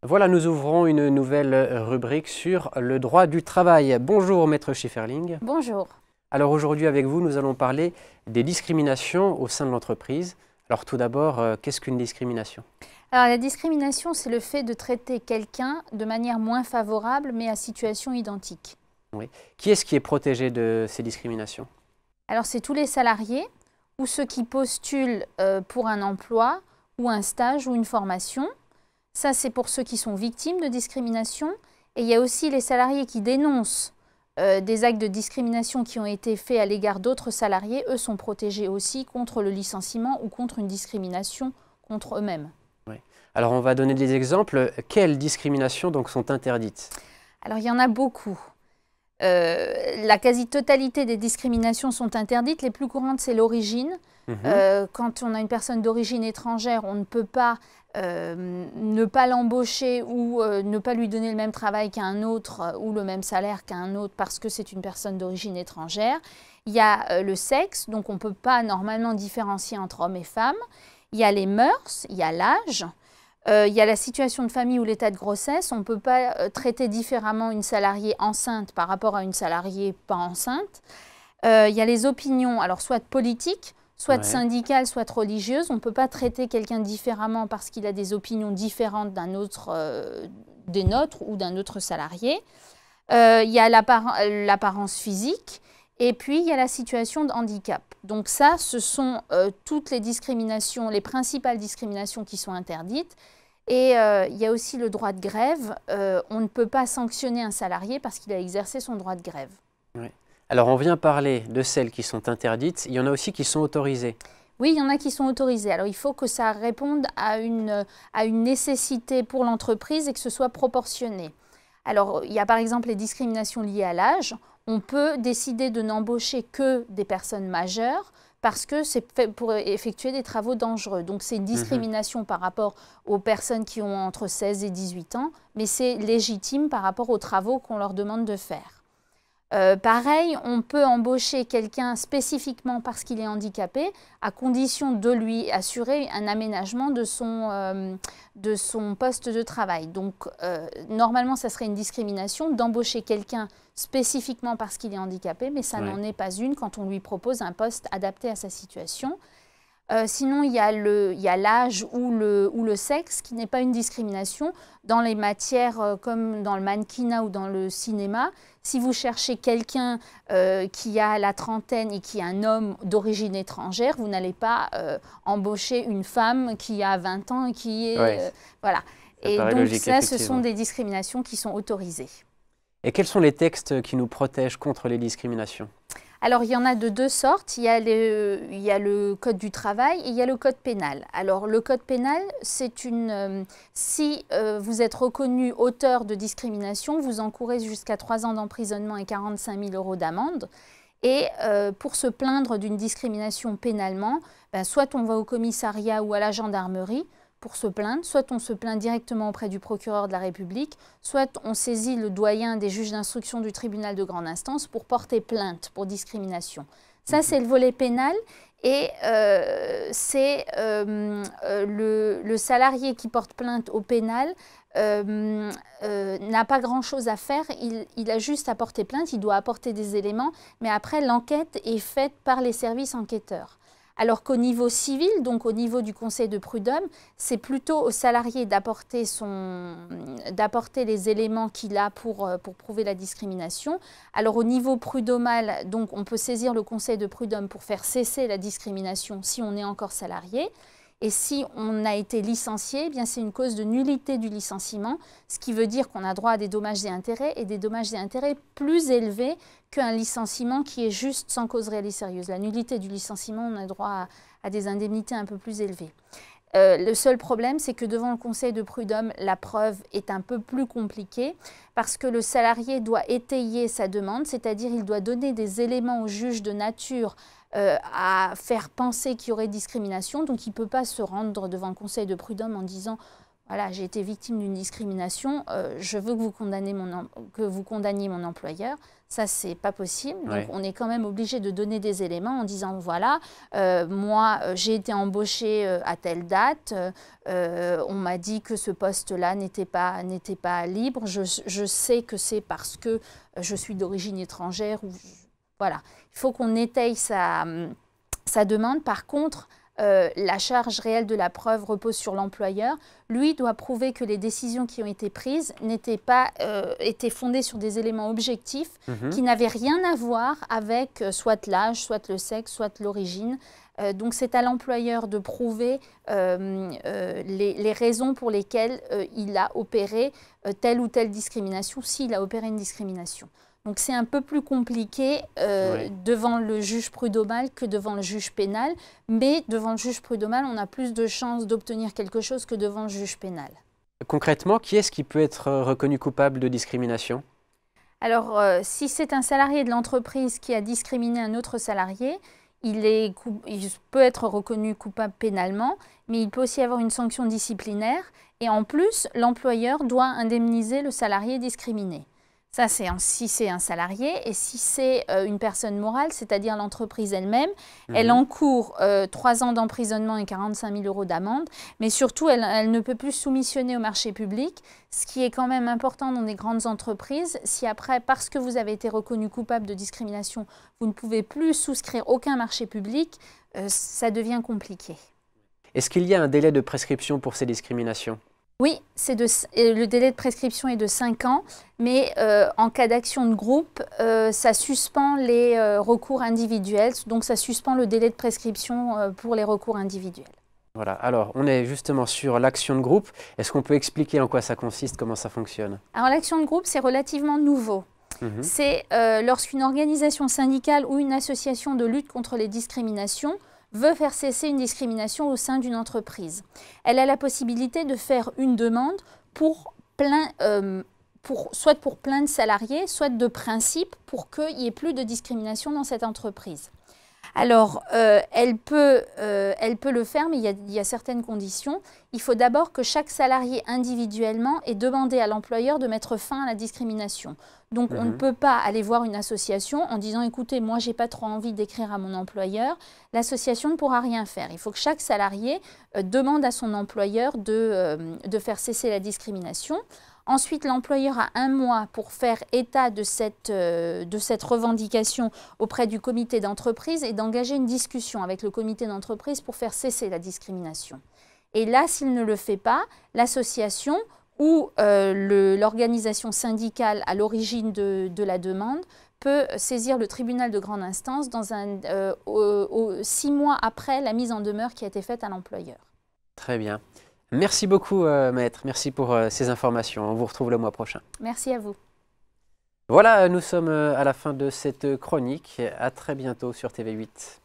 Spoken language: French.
Voilà, nous ouvrons une nouvelle rubrique sur le droit du travail. Bonjour Maître Schifferling. Bonjour. Alors aujourd'hui avec vous, nous allons parler des discriminations au sein de l'entreprise. Alors tout d'abord, qu'est-ce qu'une discrimination? Alors la discrimination, c'est le fait de traiter quelqu'un de manière moins favorable mais à situation identique. Oui. Qui est-ce qui est protégé de ces discriminations? Alors c'est tous les salariés ou ceux qui postulent pour un emploi ou un stage ou une formation. Ça, c'est pour ceux qui sont victimes de discrimination. Et il y a aussi les salariés qui dénoncent des actes de discrimination qui ont été faits à l'égard d'autres salariés. Eux sont protégés aussi contre le licenciement ou contre une discrimination contre eux-mêmes. Oui. Alors on va donner des exemples. Quelles discriminations donc sont interdites? Alors il y en a beaucoup. La quasi-totalité des discriminations sont interdites. Les plus courantes, c'est l'origine. Quand on a une personne d'origine étrangère, on ne peut pas ne pas l'embaucher ou ne pas lui donner le même travail qu'un autre ou le même salaire qu'un autre parce que c'est une personne d'origine étrangère. Il y a le sexe, donc on ne peut pas normalement différencier entre hommes et femmes. Il y a les mœurs, il y a l'âge. Il y a la situation de famille ou l'état de grossesse. On ne peut pas traiter différemment une salariée enceinte par rapport à une salariée pas enceinte. Il y a les opinions, alors soit politiques, soit syndicales, soit religieuses. On ne peut pas traiter quelqu'un différemment parce qu'il a des opinions différentes d'un autre, des nôtres ou d'un autre salarié. Il y a l'apparence physique. Et puis, il y a la situation de handicap. Donc ça, ce sont toutes les discriminations, les principales discriminations qui sont interdites. Et il y a aussi le droit de grève. On ne peut pas sanctionner un salarié parce qu'il a exercé son droit de grève. Oui. Alors, on vient parler de celles qui sont interdites. Il y en a aussi qui sont autorisées. Oui, il y en a qui sont autorisées. Alors, il faut que ça réponde à une nécessité pour l'entreprise et que ce soit proportionné. Alors, il y a par exemple les discriminations liées à l'âge. On peut décider de n'embaucher que des personnes majeures parce que c'est fait pour effectuer des travaux dangereux. Donc, c'est une discrimination par rapport aux personnes qui ont entre 16 et 18 ans, mais c'est légitime par rapport aux travaux qu'on leur demande de faire. Pareil, on peut embaucher quelqu'un spécifiquement parce qu'il est handicapé, à condition de lui assurer un aménagement de son poste de travail. Donc, normalement, ça serait une discrimination d'embaucher quelqu'un spécifiquement parce qu'il est handicapé, mais ça n'en est pas une quand on lui propose un poste adapté à sa situation. Sinon, il y a l'âge ou le sexe qui n'est pas une discrimination. Dans les matières comme dans le mannequinat ou dans le cinéma, si vous cherchez quelqu'un qui a la trentaine et qui est un homme d'origine étrangère, vous n'allez pas embaucher une femme qui a 20 ans et qui est… voilà. Et donc logique, ça, ce sont des discriminations qui sont autorisées. Et quels sont les textes qui nous protègent contre les discriminations? Alors, il y en a de deux sortes. Il y a le Code du travail et il y a le Code pénal. Alors, le Code pénal, c'est si vous êtes reconnu auteur de discrimination, vous encourez jusqu'à 3 ans d'emprisonnement et 45 000 € d'amende. Et pour se plaindre d'une discrimination pénalement, soit on va au commissariat ou à la gendarmerie pour se plaindre, soit on se plaint directement auprès du procureur de la République, soit on saisit le doyen des juges d'instruction du tribunal de grande instance pour porter plainte pour discrimination. Ça, c'est le volet pénal et c'est le salarié qui porte plainte au pénal n'a pas grand-chose à faire, il a juste à porter plainte, il doit apporter des éléments, mais après, l'enquête est faite par les services enquêteurs. Alors qu'au niveau civil, donc au niveau du conseil de prud'homme, c'est plutôt au salarié d'apporter les éléments qu'il a pour prouver la discrimination. Alors au niveau prud'homal, donc on peut saisir le conseil de prud'homme pour faire cesser la discrimination si on est encore salarié. Et si on a été licencié, eh bien c'est une cause de nullité du licenciement, ce qui veut dire qu'on a droit à des dommages et des dommages et intérêts plus élevés qu'un licenciement qui est juste sans cause réelle et sérieuse. La nullité du licenciement, on a droit à des indemnités un peu plus élevées. Le seul problème, c'est que devant le conseil de prud'homme, la preuve est un peu plus compliquée parce que le salarié doit étayer sa demande, c'est-à-dire il doit donner des éléments au juge de nature à faire penser qu'il y aurait discrimination. Donc il ne peut pas se rendre devant le conseil de prud'homme en disant voilà, j'ai été victime d'une discrimination, je veux que vous condamniez mon employeur. Ça, c'est pas possible. Donc, on est quand même obligé de donner des éléments en disant, voilà, moi, j'ai été embauchée à telle date, on m'a dit que ce poste-là n'était pas libre, je sais que c'est parce que je suis d'origine étrangère. Voilà, il faut qu'on étaye sa demande. Par contre, la charge réelle de la preuve repose sur l'employeur. Lui doit prouver que les décisions qui ont été prises étaient fondées sur des éléments objectifs qui n'avaient rien à voir avec soit l'âge, soit le sexe, soit l'origine. Donc c'est à l'employeur de prouver les raisons pour lesquelles il a opéré telle ou telle discrimination, s'il a opéré une discrimination. Donc c'est un peu plus compliqué devant le juge prud'homal que devant le juge pénal, mais devant le juge prud'homal, on a plus de chances d'obtenir quelque chose que devant le juge pénal. Concrètement, qui est-ce qui peut être reconnu coupable de discrimination? Alors, si c'est un salarié de l'entreprise qui a discriminé un autre salarié, il peut être reconnu coupable pénalement, mais il peut aussi avoir une sanction disciplinaire. Et en plus, l'employeur doit indemniser le salarié discriminé. Ça, c'est si c'est un salarié. Et si c'est une personne morale, c'est-à-dire l'entreprise elle-même, elle encourt 3 ans d'emprisonnement et 45 000 € d'amende. Mais surtout, elle ne peut plus soumissionner au marché public, ce qui est quand même important dans des grandes entreprises. Si après, parce que vous avez été reconnu coupable de discrimination, vous ne pouvez plus souscrire aucun marché public, ça devient compliqué. Est-ce qu'il y a un délai de prescription pour ces discriminations? Oui, le délai de prescription est de 5 ans, mais en cas d'action de groupe, ça suspend les recours individuels, donc ça suspend le délai de prescription pour les recours individuels. Voilà, alors on est justement sur l'action de groupe. Est-ce qu'on peut expliquer en quoi ça consiste, comment ça fonctionne? Alors l'action de groupe, c'est relativement nouveau. C'est lorsqu'une organisation syndicale ou une association de lutte contre les discriminations veut faire cesser une discrimination au sein d'une entreprise. Elle a la possibilité de faire une demande soit pour plein de salariés, soit de principe pour qu'il n'y ait plus de discrimination dans cette entreprise. Alors, elle peut le faire, mais il y a certaines conditions. Il faut d'abord que chaque salarié individuellement ait demandé à l'employeur de mettre fin à la discrimination. Donc, on ne peut pas aller voir une association en disant « Écoutez, moi, je n'ai pas trop envie d'écrire à mon employeur ». L'association ne pourra rien faire. Il faut que chaque salarié demande à son employeur de faire cesser la discrimination. Ensuite, l'employeur a 1 mois pour faire état de cette revendication auprès du comité d'entreprise et d'engager une discussion avec le comité d'entreprise pour faire cesser la discrimination. Et là, s'il ne le fait pas, l'association ou l'organisation syndicale à l'origine de la demande peut saisir le tribunal de grande instance 6 mois après la mise en demeure qui a été faite à l'employeur. Très bien. Merci beaucoup, Maître. Merci pour ces informations. On vous retrouve le mois prochain. Merci à vous. Voilà, nous sommes à la fin de cette chronique. À très bientôt sur TV8.